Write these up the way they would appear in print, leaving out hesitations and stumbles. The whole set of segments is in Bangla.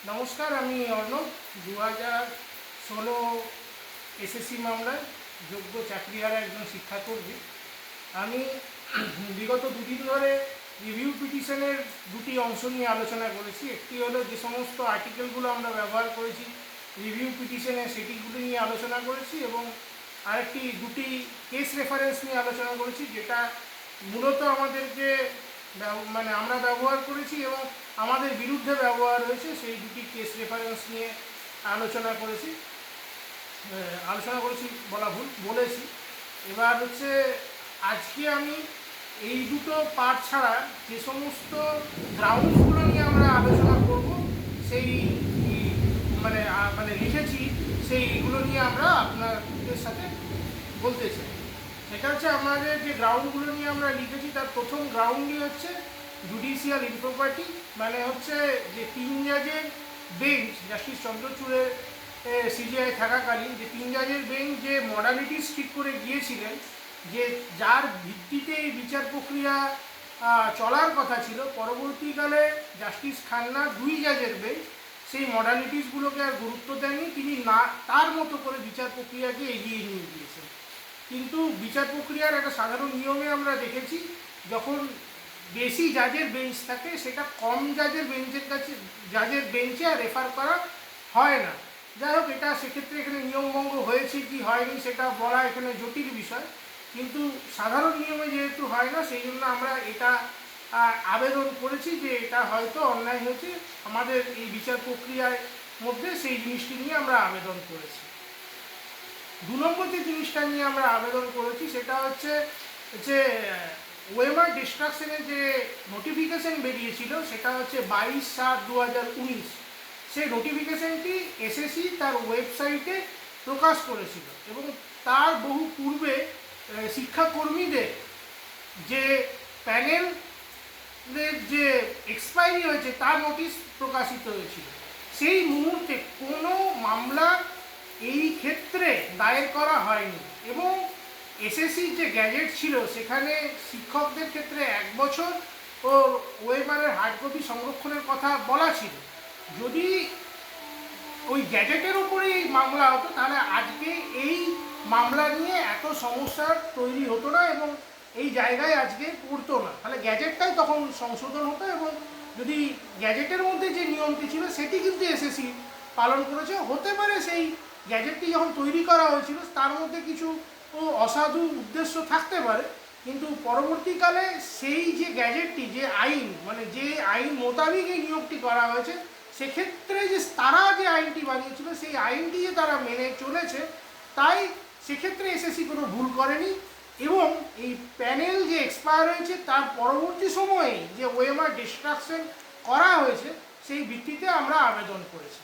নমস্কার, আমি অর্ণব। 2016 এসএসসি মামলায় যোগ্য চাকরিহারা একজন শিক্ষাকর্মী। আমি বিগত দুদিন ধরে রিভিউ পিটিশনের দুটি অংশ নিয়ে আলোচনা করেছি। একটি হলো যে সমস্ত আর্টিকেলগুলো আমরা ব্যবহার করেছি রিভিউ পিটিশনে, সেটিগুলো নিয়ে আলোচনা করেছি, এবং দুটি কেস রেফারেন্স নিয়ে আলোচনা করেছি, যেটা মূলত আমাদেরকে আমরা ব্যবহার করেছি এবং আমাদের বিরুদ্ধে ব্যবহার হয়েছে। সেই দুটি কেস রেফারেন্স নিয়ে আলোচনা করেছি বলেছি। এবার আজকে আমি এই দুটো পার্ট ছাড়া যে সমস্ত গ্রাউন্ডসগুলো নিয়ে আমরা আলোচনা করব, সেই লিখেছি, সেইগুলো নিয়ে আমরা আপনাদের সাথে বলতে চাই। সেটা আমাদের যে গ্রাউন্ডগুলো নিয়ে আমরা লিখেছি, তার প্রথম গ্রাউন্ডই হচ্ছে জুডিশিয়াল ইমপ্রপার্টি, যে 3 জাজের বেঞ্চ, জাস্টিস চন্দ্রচূড়ের সিজিআই থাকাকালীন যে 3 জাজের বেঞ্চ যে মডালিটিস ঠিক করে গিয়েছিলেন, যে যার ভিত্তিতে এই বিচার প্রক্রিয়া চলার কথা ছিল, পরবর্তীকালে জাস্টিস খান্না 2 জাজের বেঞ্চ সেই মডালিটিসগুলোকে আর গুরুত্ব দেয়নি। তিনি তার মতো করে বিচার প্রক্রিয়াকে এগিয়ে নিয়ে গিয়েছেন। কিন্তু বিচার প্রক্রিয়ার একটা সাধারণ নিয়মে আমরা দেখেছি, যখন বেশি জাজের বেঞ্চ থাকে, সেটা কম জাজের বেঞ্চে আর রেফার করা হয় না। যাই হোক, এটা সেক্ষেত্রে এখানে নিয়মভঙ্গ হয়েছে কি হয়নি সেটা বলা এখানে জটিল বিষয়, কিন্তু সাধারণ নিয়মে যেহেতু হয় না, সেই জন্য আমরা এটা আবেদন করেছি যে এটা হয়তো অন্যায় হয়েছে আমাদের এই বিচার প্রক্রিয়ার মধ্যে, সেই জিনিসটি নিয়ে আমরা আবেদন করেছি। 2 নম্বর যে জিনিসটা নিয়ে আমরা আবেদন করেছি সেটা হচ্ছে যে ওএমআর ডিস্ট্রাকশনের যে নোটিফিকেশন বেরিয়েছিল, সেটা হচ্ছে 22/7/2019। সেই নোটিফিকেশনটি এসএসসি তার ওয়েবসাইটে প্রকাশ করেছিল, এবং তার বহু পূর্বে শিক্ষাকর্মীদের যে প্যানেলের যে এক্সপায়ারি হয়েছে তার নোটিশ প্রকাশিত হয়েছিল। সেই মুহূর্তে কোনো মামলা এই ক্ষেত্রে দায়ের করা হয়নি, এবং এসএসসির যে গ্যাজেট ছিল সেখানে শিক্ষকদের ক্ষেত্রে 1 বছর ও ওএমআরের হার্ড কপি সংরক্ষণের কথা বলা ছিল। যদি ওই গ্যাজেটের উপরেই এই মামলা হতো, তাহলে আজকে এই মামলা নিয়ে এত সমস্যার তৈরি হতো না, এবং এই জায়গায় আজকে পড়তো না। তাহলে গ্যাজেটটাই তখন সংশোধন হতো, এবং যদি গ্যাজেটের মধ্যে যে নিয়মটি ছিল সেটি কিন্তু এসএসসি পালন করেছে। হতে পারে সেই গ্যাজেটটি যখন তৈরি করা হয়েছিল তার মধ্যে কিছু অসাধু উদ্দেশ্য থাকতে পারে, কিন্তু পরবর্তীকালে সেই যে গ্যাজেটটি, যে আইন, যে আইন মোতাবেক এই নিয়োগটি করা হয়েছে, সেক্ষেত্রে যে তারা যে আইনটি বানিয়েছিল সেই আইনটি যে তারা মেনে চলেছে, তাই সেক্ষেত্রে এসএসসি কোনো ভুল করেনি। এবং এই প্যানেল যে এক্সপায়ার হয়েছে তার পরবর্তী সময়ে যে ওএমআর ডিস্ট্রাকশন করা হয়েছে, সেই ভিত্তিতে আমরা আবেদন করেছি।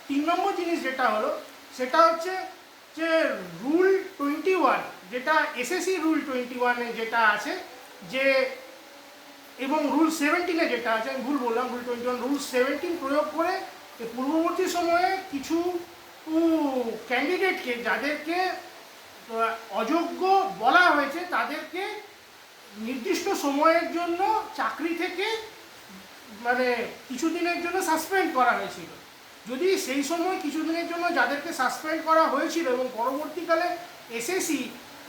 3 নম্বর জিনিস যেটা হলো সেটা হচ্ছে যে রুল 21, যেটা এসএসসি রুল 21-এ যেটা আছে, যে এবং রুল 17-এ যেটা আছে, আমি ভুল বললাম, রুল 21, রুল 17 প্রয়োগ করে পূর্ববর্তী সময়ে কিছু ক্যান্ডিডেটকে, যাদেরকে অযোগ্য বলা হয়েছে, তাদেরকে নির্দিষ্ট সময়ের জন্য চাকরি থেকে কিছুদিনের জন্য সাসপেন্ড করা হয়েছিল। যদি সেই সময় কিছুদিনের জন্য যাদেরকে সাসপেন্ড করা হয়েছিল, এবং পরবর্তীকালে এসএসসি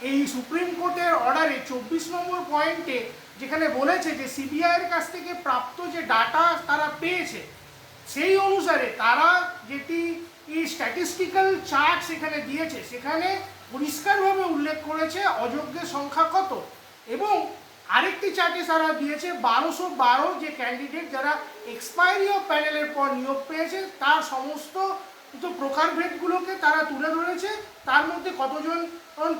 এই সুপ্রিম কোর্টের অর্ডারে 24 নম্বর পয়েন্টে যেখানে বলেছে যে সিবিআইয়ের কাছ থেকে প্রাপ্ত যে ডাটা তারা পেয়েছে, সেই অনুসারে তারা যেটি স্ট্যাটিস্টিক্যাল চার্ট সেখানে দিয়েছে, সেখানে পরিষ্কারভাবে উল্লেখ করেছে অযোগ্যের সংখ্যা কত, এবং আরেকটি চার্টে তারা দিয়েছে 1212 যে ক্যান্ডিডেট যারা এক্সপায়ারি অফ প্যানেলের পর নিয়োগ পেয়েছে, তার সমস্ত প্রকারভেদগুলোকে তারা তুলে ধরেছে। তার মধ্যে কতজন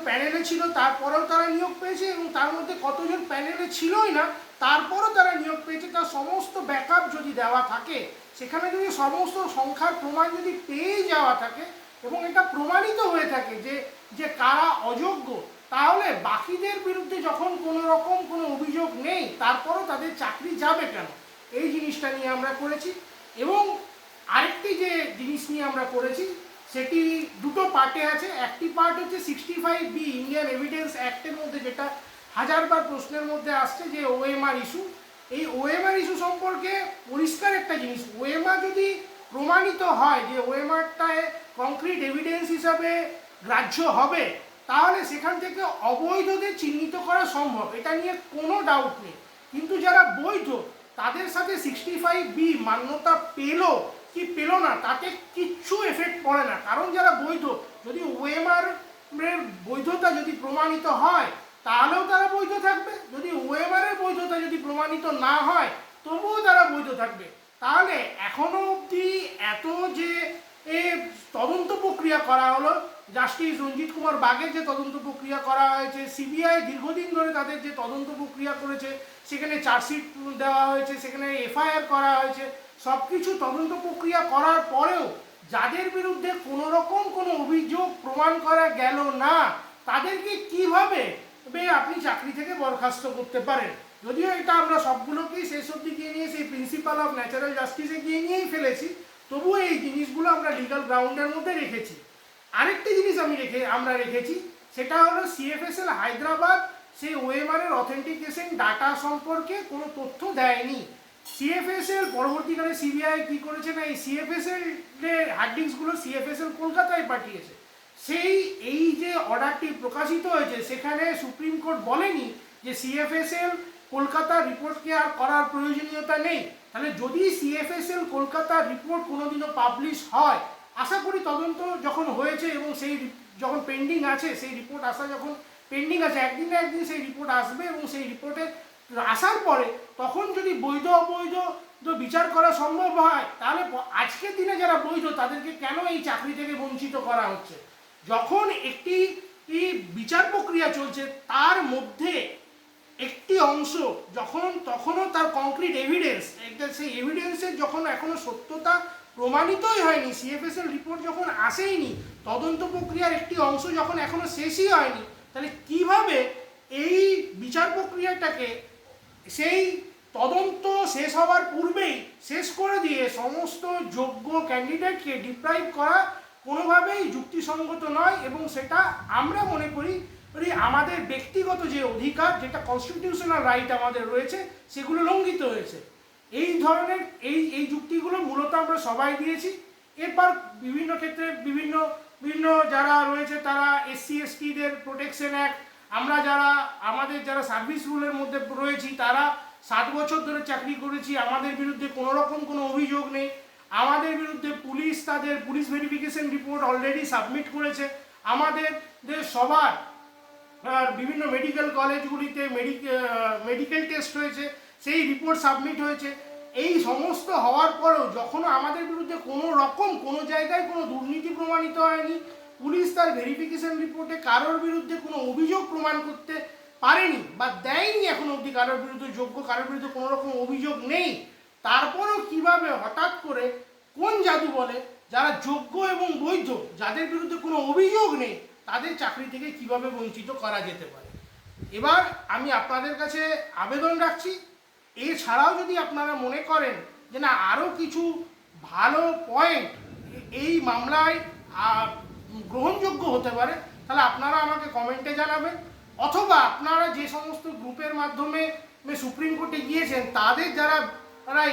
প্যানেলে ছিল তারপরেও তারা নিয়োগ পেয়েছে, এবং তার মধ্যে কতজন প্যানেলে ছিলই না তারপরও তারা নিয়োগ পেয়েছে, তার সমস্ত ব্যাকআপ যদি দেওয়া থাকে, সেখানে যদি সমস্ত সংখ্যার প্রমাণ যদি পেয়ে যাওয়া থাকে, এবং এটা প্রমাণিত হয়ে থাকে যে কারা অযোগ্য, তাহলে বাকিদের বিরুদ্ধে যখন কোনো রকম কোনো অভিযোগ নেই, তারপরও তাদের চাকরি যাবে কেন, এই জিনিসটা নিয়ে আমরা করেছি। এবং আরেকটি যে জিনিস নিয়ে আমরা করেছি সেটি দুটো পার্টে আছে। একটি পার্ট হচ্ছে 65B ইন্ডিয়ান এভিডেন্স অ্যাক্টের মধ্যে, যেটা হাজারবার প্রশ্নের মধ্যে আসছে, যে ওএমআর ইস্যু, এই ওএমআর ইস্যু সম্পর্কে পরিষ্কার একটা জিনিস, ওএমআর যদি প্রমাণিত হয় যে ওএমআরটায় কংক্রিট এভিডেন্স হিসাবে গ্রাহ্য হবে, তাহলে সেখান থেকে অবৈধদের চিহ্নিত করা সম্ভব, এটা নিয়ে কোনো ডাউট নেই। কিন্তু যারা বৈধ তাদের সাথে 65B মান্যতা পেলো কি পেলো না তাতে কিচ্ছু এফেক্ট পড়ে না। কারণ যারা বৈধ, যদি ওএমআর এর বৈধতা যদি প্রমাণিত হয় তাহলেও তারা বৈধ থাকবে, যদি ওএমআর এর বৈধতা যদি প্রমাণিত না হয় তবুও তারা বৈধ থাকবে। তাহলে এখনো অবধি এত যে তদন্ত প্রক্রিয়া করা হলো, জাস্টিস রঞ্জিত কুমার বাগের যে তদন্ত প্রক্রিয়া করা হয়েছে, সিবিআই দীর্ঘদিন ধরে তাদের যে তদন্ত প্রক্রিয়া করেছে, সেখানে চার্জশিট দেওয়া হয়েছে, সেখানে এফআইআর করা হয়েছে, সব কিছু তদন্ত প্রক্রিয়া করার পরেও যাদের বিরুদ্ধে কোনো রকম কোনো অভিযোগ প্রমাণ করা গেল না, তাদেরকে কিভাবে আপনি চাকরি থেকে বরখাস্ত করতে পারেন? যদিও এটা আমরা সবগুলোকেই শেষ অবধি গিয়ে নিয়ে সেই প্রিন্সিপাল অফ ন্যাচারাল জাস্টিসে গিয়ে নিয়েই ফেলেছি, তবুও এই জিনিসগুলো আমরা লিগাল গ্রাউন্ডের মধ্যে রেখেছি। আরেকটি জিনিস আমরা রেখেছি, সেটা হলো সিএফএসএল হায়দ্রাবাদ সেই ওএমআর এর অথেন্টিকেশন ডাটা সম্পর্কে কোনো তথ্য দেয়নি। সিএফএসএল পরবর্তীকালে সিবিআই কি করেছে না, এই সিএফএসএল এর হার্ডডিস্কগুলো সিএফএসএল কলকাতায় পাঠিয়েছে। এই যে অর্ডারটি প্রকাশিত হয়েছে সেখানে সুপ্রিম কোর্ট বলেনি যে সিএফএসএল কলকাতার রিপোর্টকে আর করার প্রয়োজনীয়তা নেই। তাহলে যদি সিএফএসএল কলকাতার রিপোর্ট কোনোদিনও পাবলিশ হয়, আশা করি তদন্ত যখন হয়েছে এবং সেই যখন পেন্ডিং আছে, সেই রিপোর্ট আসা যখন পেন্ডিং আছে, একদিন না একদিন সেই রিপোর্ট আসবে এবং সেই রিপোর্টে আসার পরে তখন যদি বৈধ অবৈধ বিচার করা সম্ভব হয়, তাহলে আজকের দিনে যারা বৈধ তাদেরকে কেন এই চাকরি থেকে বঞ্চিত করা হচ্ছে? যখন একটি বিচার প্রক্রিয়া চলছে তার মধ্যে একটি অংশ যখন তখনও তার কংক্রিট এভিডেন্স, সেই এভিডেন্সের যখন এখনো সত্যতা প্রমাণিতই হয়নি, সিএফএসএল রিপোর্ট যখন আসেইনি, তদন্ত প্রক্রিয়ার একটি অংশ যখন এখনো শেষই হয়নি, তাহলে কিভাবে এই বিচার প্রক্রিয়াটাকে সেই তদন্ত শেষ হওয়ার পূর্বেই শেষ করে দিয়ে সমস্ত যোগ্য ক্যান্ডিডেটকে ডিপ্রাইভ করা কোনোভাবেই যুক্তিসঙ্গত নয়। এবং সেটা আমরা মনে করি আমাদের ব্যক্তিগত যে অধিকার, যেটা কনস্টিটিউশনাল রাইট আমাদের রয়েছে, সেগুলো লঙ্ঘিত হয়েছে। এই ধরনের এই যুক্তিগুলো মূলত আমরা সবাই দিয়েছি। এরপর বিভিন্ন ক্ষেত্রে বিভিন্ন যারা রয়েছে তারা SC/STদের প্রোটেকশন অ্যাক্ট, আমরা আমাদের যারা সার্ভিস রুলের মধ্যে রয়েছি তারা 7 বছর ধরে চাকরি করেছি, আমাদের বিরুদ্ধে কোনো রকম কোনো অভিযোগ নেই। আমাদের বিরুদ্ধে পুলিশ তাদের police verification report already submit করেছে। আমাদের সবার বিভিন্ন মেডিকেল কলেজগুলিতে মেডিকেল টেস্ট হয়েছে, সেই রিপোর্ট সাবমিট হয়েছে। এই সমস্ত হওয়ার পরেও যখন আমাদের বিরুদ্ধে কোনো রকম কোনো জায়গায় কোনো দুর্নীতি প্রমাণিত হয়নি, পুলিশ তার ভেরিফিকেশন রিপোর্টে কারোর বিরুদ্ধে কোনো অভিযোগ প্রমাণ করতে পারেনি বা দেয়নি এখনো অবধি, কারোর বিরুদ্ধে যোগ্য কারোর বিরুদ্ধে কোনো রকম অভিযোগ নেই, তারপরেও কিভাবে হঠাৎ করে কোন জাদু বলে যারা যোগ্য এবং বৈধ, যাদের বিরুদ্ধে কোনো অভিযোগ নেই, তাদের চাকরি থেকে কিভাবে বঞ্চিত করা যেতে পারে? এবার আমি আপনাদের কাছে আবেদন রাখছি, এছাড়াও যদি আপনারা মনে করেন যে না আরও কিছু ভালো পয়েন্ট এই মামলায় গ্রহণযোগ্য হতে পারে, তাহলে আপনারা আমাকে কমেন্টে জানাবেন, অথবা আপনারা যে সমস্ত গ্রুপের মাধ্যমে সুপ্রিম কোর্টে গিয়েছেন তাদের যারা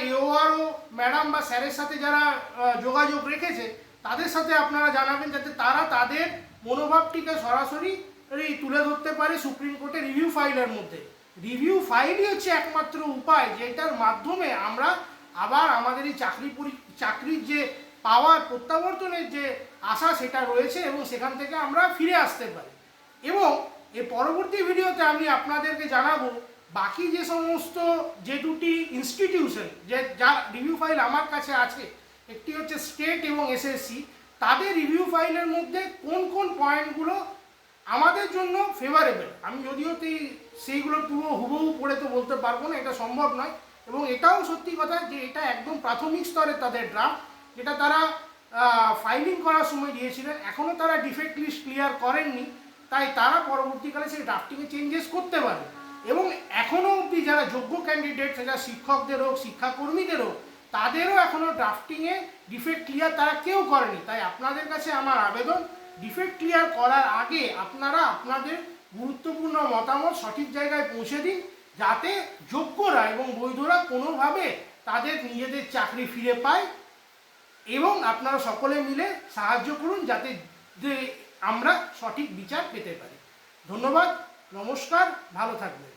AORO ম্যাডাম বা স্যারের সাথে যারা যোগাযোগ রেখেছে তাদের সাথে আপনারা জানাবেন, যাতে তারা তাদের মনোভাবটিকে সরাসরি তুলে ধরতে পারে সুপ্রিম কোর্টে রিভিউ ফাইলের মধ্যে। রিভিউ ফাইলই হচ্ছে একমাত্র উপায় যেটার মাধ্যমে আমরা আবার আমাদের এই চাকরির যে পাওয়ার প্রত্যাবর্তনের যে আশা সেটা রয়েছে এবং সেখান থেকে আমরা ফিরে আসতে পারি। এবং এর পরবর্তী ভিডিওতে আমি আপনাদেরকে জানাবো বাকি যে সমস্ত যে দুটি ইনস্টিটিউশন যা রিভিউ ফাইল আমার কাছে আছে, একটি হচ্ছে স্টেট এবং SSC, তাদের রিভিউ ফাইলের মধ্যে কোন কোন পয়েন্টগুলো আমাদের জন্য ফেভারেবল। আমি যদিও সেইগুলো পুরো হুবহু পড়ে তো বলতে পারবো না, এটা সম্ভব নয়। এবং এটাও সত্যি কথা যে এটা একদম প্রাথমিক স্তরে তাদের ড্রাফট, যেটা তারা ফাইলিং করার সময় দিয়েছিলেন, এখনও তারা ডিফেক্ট লিস্ট ক্লিয়ার করেননি, তাই তারা পরবর্তীকালে সেই ড্রাফটিংয়ে চেঞ্জেস করতে পারে। এবং এখনও অবধি যারা যোগ্য ক্যান্ডিডেট, সেটা শিক্ষকদের হোক শিক্ষাকর্মীদের হোক, তাদেরও এখনও ড্রাফটিংয়ে ডিফেক্ট ক্লিয়ার তারা কেউ করেনি। তাই আপনাদের কাছে আমার আবেদন, ডিফেক্ট ক্লিয়ার করার আগে আপনারা আপনাদের গুরুত্বপূর্ণ মতামত সঠিক জায়গায় পৌঁছে দিন যাতে যোগ্যরা এবং বৈধরা কোনোভাবে তাদের নিজেদের চাকরি ফিরে পায়, এবং আপনারা সকলে মিলে সাহায্য করুন যাতে আমরা সঠিক বিচার পেতে পারি। ধন্যবাদ, নমস্কার, ভালো থাকবেন।